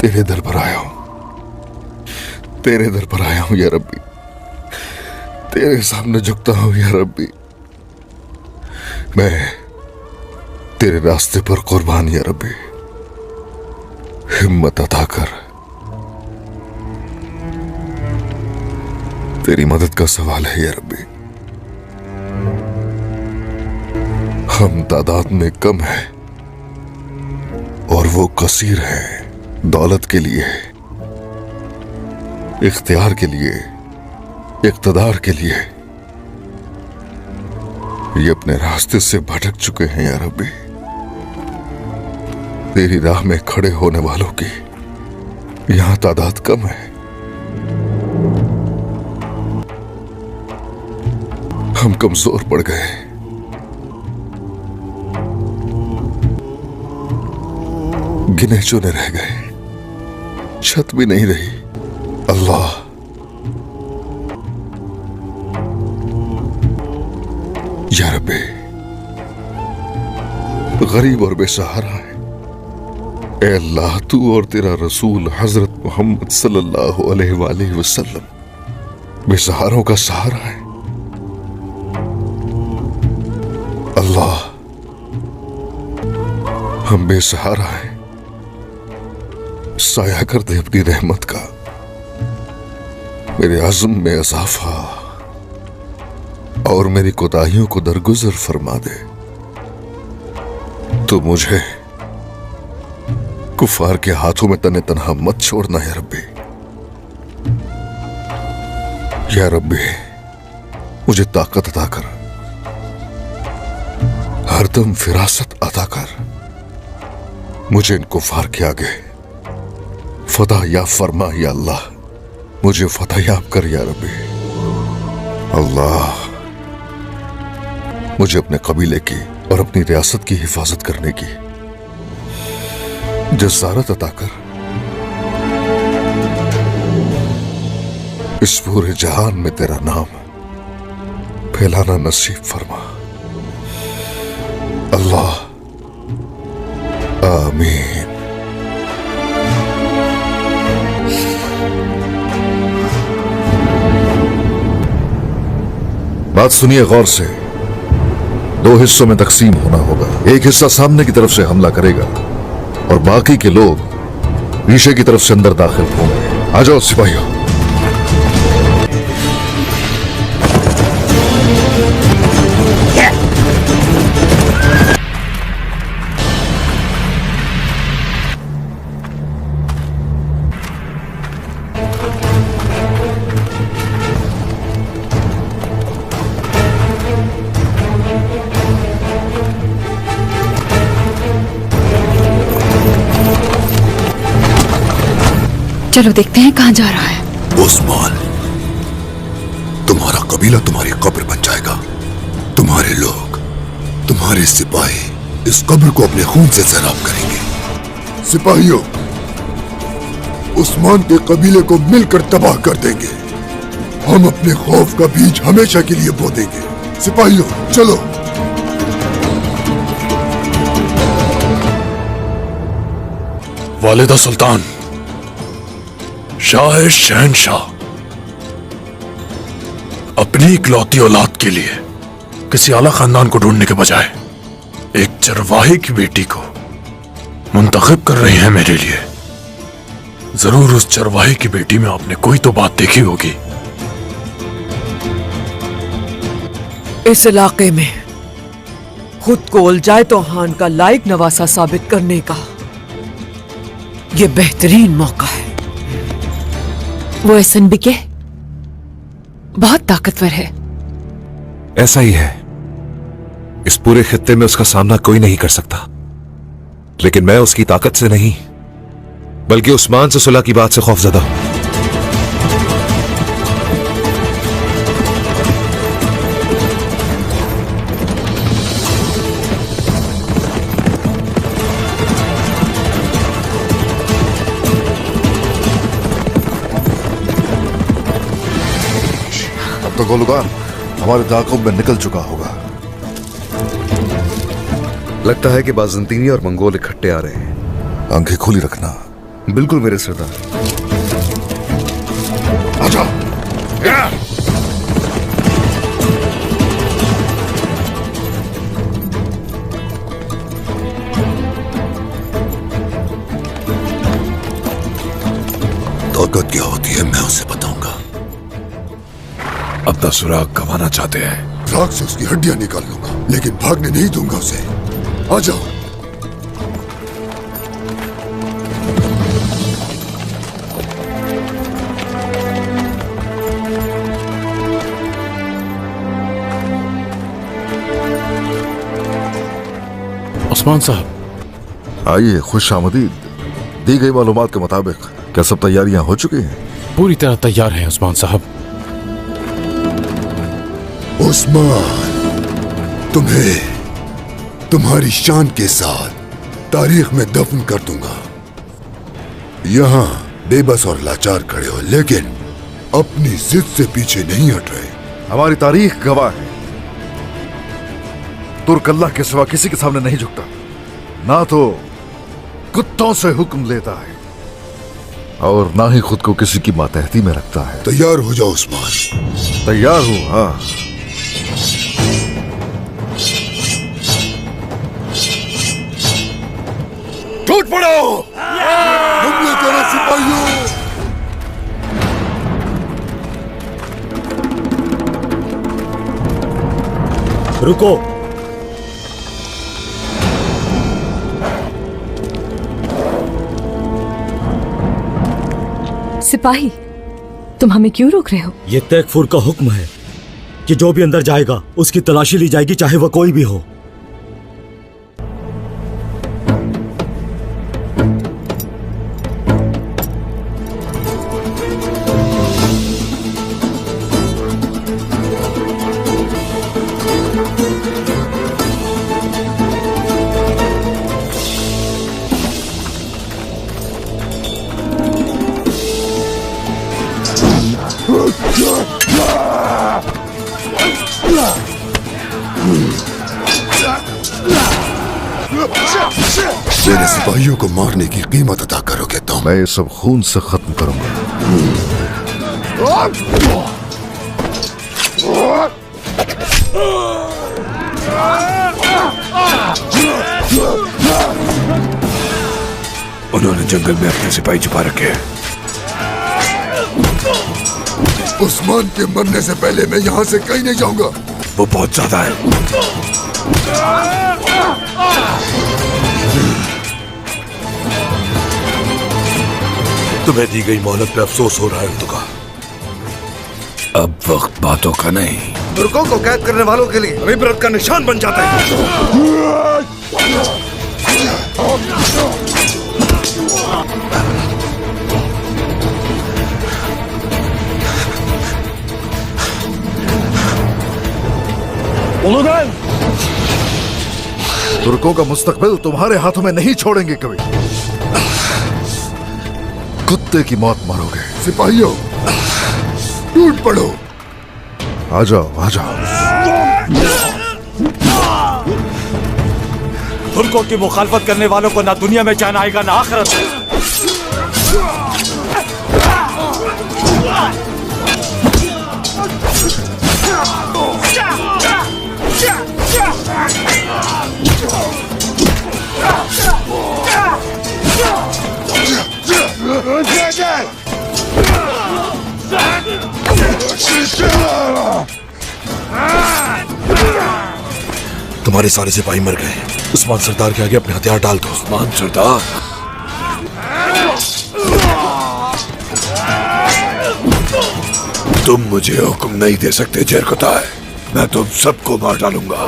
तेरे दर पर आया हूं, तेरे दर पर आया हूं या रब्बी। तेरे सामने झुकता हूं या रब्बी। मैं तेरे रास्ते पर कुर्बान या रब्बी। हिम्मत अता कर। तेरी मदद का सवाल है या रब्बी। हम तादाद में कम है और वो कसीर है। दौलत के लिए, इख्तियार के लिए, इक़्तिदार के लिए ये अपने रास्ते से भटक चुके हैं या रब्बी। तेरी राह में खड़े होने वालों की यहां तादाद कम है। हम कमजोर पड़ गए। गिने चुने रह गए। छत भी नहीं रही। अल्लाह, या रब्बी, गरीब और बेसहारा है। ए अल्लाह, तू और तेरा रसूल हजरत मोहम्मद सल्लल्लाहु अलैहि वसल्लम बेसहारों का सहारा है। अल्लाह, हम बेसहारा हैं। साया कर दे अपनी रहमत का। मेरे आज़म में इज़ाफा और मेरी कोताहियों को दरगुजर फरमा दे। तो मुझे कुफार के हाथों में तने तनहा मत छोड़ना या रब्बी। या रब्बी, मुझे ताकत अता कर, हरदम फिरासत अता कर। मुझे इन कुफार के आगे फतह याब फरमा या अल्लाह। मुझे फतह याब कर या रब्बी। अल्लाह, मुझे अपने कबीले की और अपनी रियासत की हिफाजत करने की जसारत अता कर। इस पूरे जहान में तेरा नाम फैलाना नसीब फरमा। अल्लाह, आमीन। बात सुनिए गौर से। दो हिस्सों में तकसीम होना होगा। एक हिस्सा सामने की तरफ से हमला करेगा और बाकी के लोग पीछे की तरफ से अंदर दाखिल होंगे। आ जाओ सिपाहियों। चलो देखते हैं कहां जा रहा है। उस्मान, तुम्हारा कबीला तुम्हारी कब्र बन जाएगा। तुम्हारे लोग, तुम्हारे सिपाही इस कब्र को अपने खून से सैराब करेंगे। सिपाहियों, उस्मान के कबीले को मिलकर तबाह कर देंगे। हम अपने खौफ का बीज हमेशा के लिए बो देंगे। सिपाहियों, चलो। वालिदा सुल्तान, शाह शहनशाह अपनी इकलौती औलाद के लिए किसी आला खानदान को ढूंढने के बजाय एक चरवाहे की बेटी को मुंतखब कर रहे हैं मेरे लिए। जरूर उस चरवाहे की बेटी में आपने कोई तो बात देखी होगी। इस इलाके में खुद को उलझाए तो खान का लायक नवासा साबित करने का यह बेहतरीन मौका है। वो एहसन बिके बहुत ताकतवर है। ऐसा ही है। इस पूरे खित्ते में उसका सामना कोई नहीं कर सकता। लेकिन मैं उसकी ताकत से नहीं, बल्कि उस्मान से सुलह की बात से खौफजदा हूं। तो गोलगान हमारे ताक़ुब में निकल चुका होगा। लगता है कि बाज़ंतीनी और मंगोल इकट्ठे आ रहे हैं। आंखें खुली रखना। बिल्कुल मेरे सरदार। आ जाओ। ताकत क्या होती है मैं उसे बताऊंगा। अपना सुराग गंवाना चाहते हैं। राग से उसकी हड्डियां निकाल लूंगा, लेकिन भागने नहीं दूंगा उसे। आ जाओ। उस्मान साहब। आइए, खुश आमदीद। दी गई मालूमात के मुताबिक क्या सब तैयारियां हो चुकी हैं? पूरी तरह तैयार हैं उस्मान साहब। उस्मान, तुम्हें तुम्हारी शान के साथ तारीख में दफन कर दूंगा। यहां बेबस और लाचार खड़े हो, लेकिन अपनी जिद से पीछे नहीं हट रहे। हमारी तारीख गवाह है, तुर्क अल्लाह के सिवा किसी के सामने नहीं झुकता, ना तो कुत्तों से हुक्म लेता है और ना ही खुद को किसी की मातहती में रखता है। तैयार हो जाओ उस्मान। तैयार हूं, हाँ। टूट पड़ो हमले करो सिपाहियों। रुको। सिपाही, तुम हमें क्यों रोक रहे हो? ये तैकफुर का हुक्म है कि जो भी अंदर जाएगा उसकी तलाशी ली जाएगी, चाहे वह कोई भी हो। मेरे सिपाहियों को मारने की कीमत अदा करोगे तुम। मैं ये सब खून से खत्म करूंगा। उन्होंने जंगल में अपने सिपाही छुपा रखे हैं। उस्मान के मरने से पहले मैं यहाँ से कहीं नहीं जाऊंगा। वो बहुत ज्यादा है। तुम्हें दी गई मोहलत पे अफसोस हो रहा है तुका। अब वक्त बातों का नहीं, तुर्कों को कैद करने वालों के लिए इबरत का निशान बन जाता है। तुर्कों का मुस्तकबिल तुम्हारे हाथों में नहीं छोड़ेंगे कभी। कुत्ते की मौत मरोगे। सिपाहियों, टूट पड़ो। आ जाओ, आ जाओ। तुर्कों की मुखालफत करने वालों को ना दुनिया में चैन आएगा ना आखिरत में। तुम्हारे सारे सिपाही मर गए। उस्मान सरदार के आगे अपने हथियार डाल दो। उस्मान सरदार, तुम मुझे हुक्म नहीं दे सकते जरकुताय। मैं तुम सबको मार डालूंगा।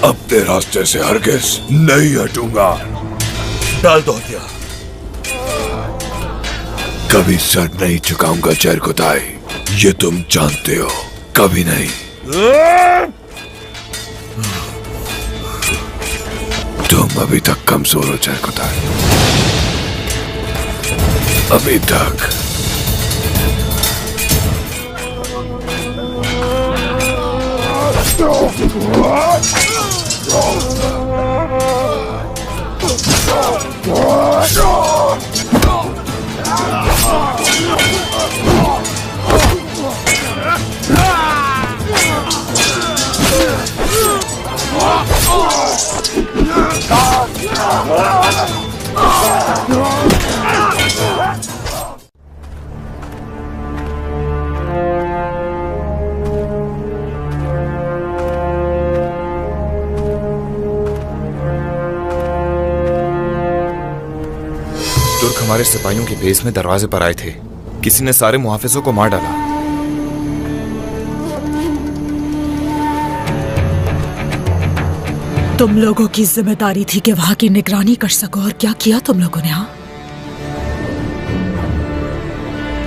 अपने रास्ते से हरगिज नहीं हटूंगा। डाल दो हथियार। कभी सर नहीं झुकाऊंगा जरकुताय, ये तुम जानते हो। कभी नहीं। तुम अभी तक कमजोर हो जरकुताय, अभी तक। तुर्क हमारे सिपाहियों की बेस में दरवाजे पर आए थे। किसी ने सारे मुहाफिजों को मार डाला। तुम लोगों की जिम्मेदारी थी कि वहां की निगरानी कर सको, और क्या किया तुम लोगों ने? हाँ,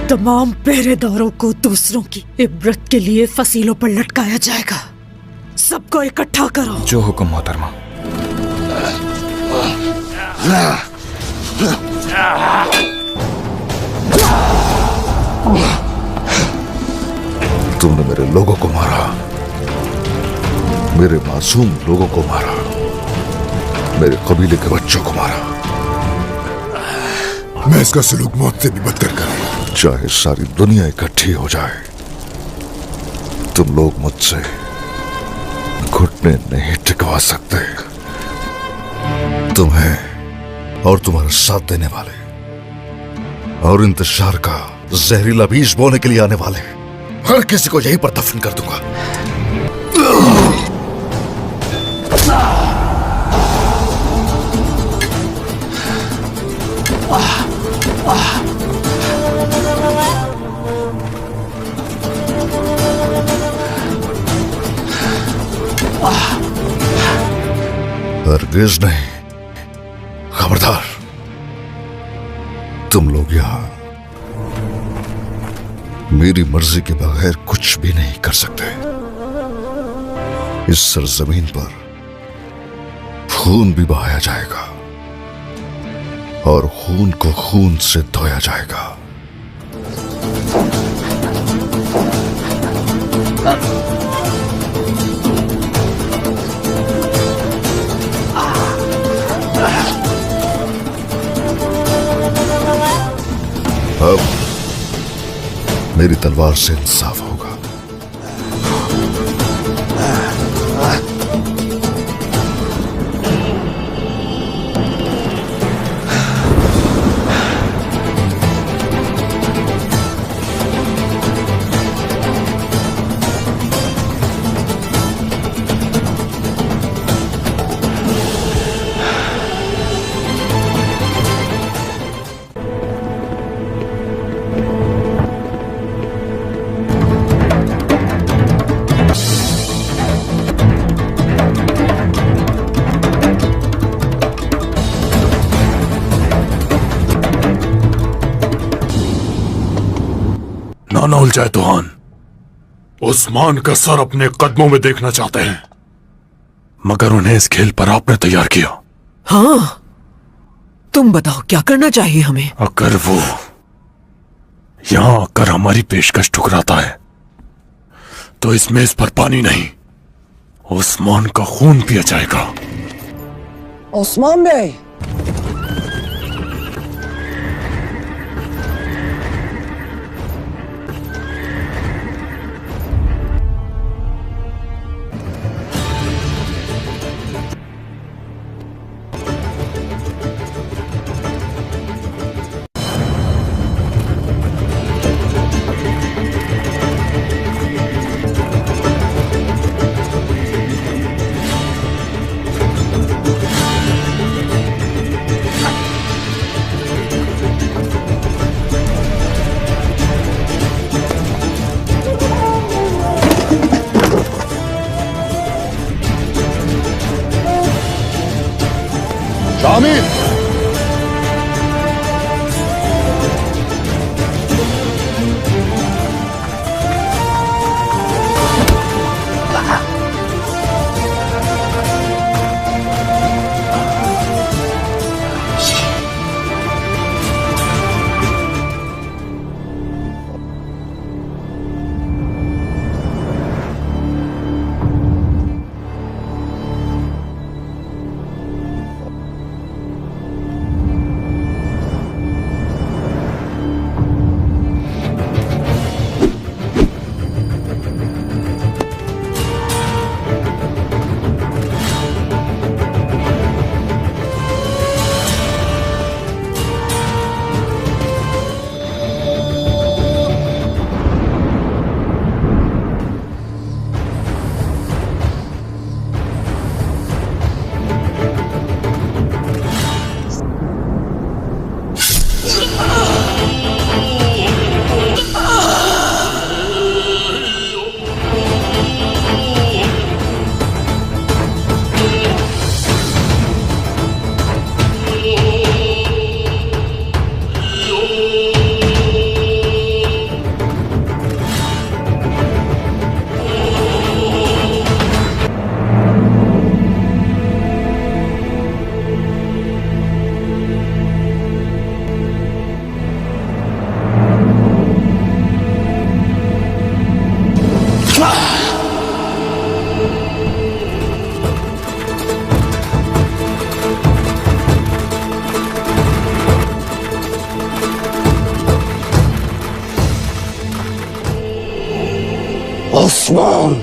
तमाम पहरेदारों को दूसरों की इब्रत के लिए फसीलों पर लटकाया जाएगा। सबको इकट्ठा करो। जो हुक्म मोहतरमा। तुमने मेरे लोगों को मारा, मेरे मासूम लोगों को मारा, मेरे कबीले के बच्चों को मारा। मैं इसका सलूक मौत से भी बदतर करूंगा। चाहे सारी दुनिया इकट्ठी हो जाए, तुम लोग मुझसे घुटने नहीं टिकवा सकते। तुम्हें और तुम्हारा साथ देने वाले और इंतजार का जहरीला बीज बोने के लिए आने वाले हर किसी को यहीं पर दफन कर दूंगा। हरगिज नहीं, खबरदार। तुम लोग यहां मेरी मर्जी के बगैर कुछ भी नहीं कर सकते। इस सरजमीन पर खून भी बहाया जाएगा और खून को खून से धोया जाएगा। अब मेरी तलवार से इंसाफ होगा। ना उलझाए तुहान, उस्मान का सर अपने कदमों में देखना चाहते हैं, मगर उन्हें इस खेल पर आपने तैयार किया। हाँ, तुम बताओ क्या करना चाहिए हमें? अगर वो यहां आकर हमारी पेशकश ठुकराता है तो इस मेज पर पानी नहीं, उस्मान का खून पिया जाएगा। Osman Bey. ओस्मान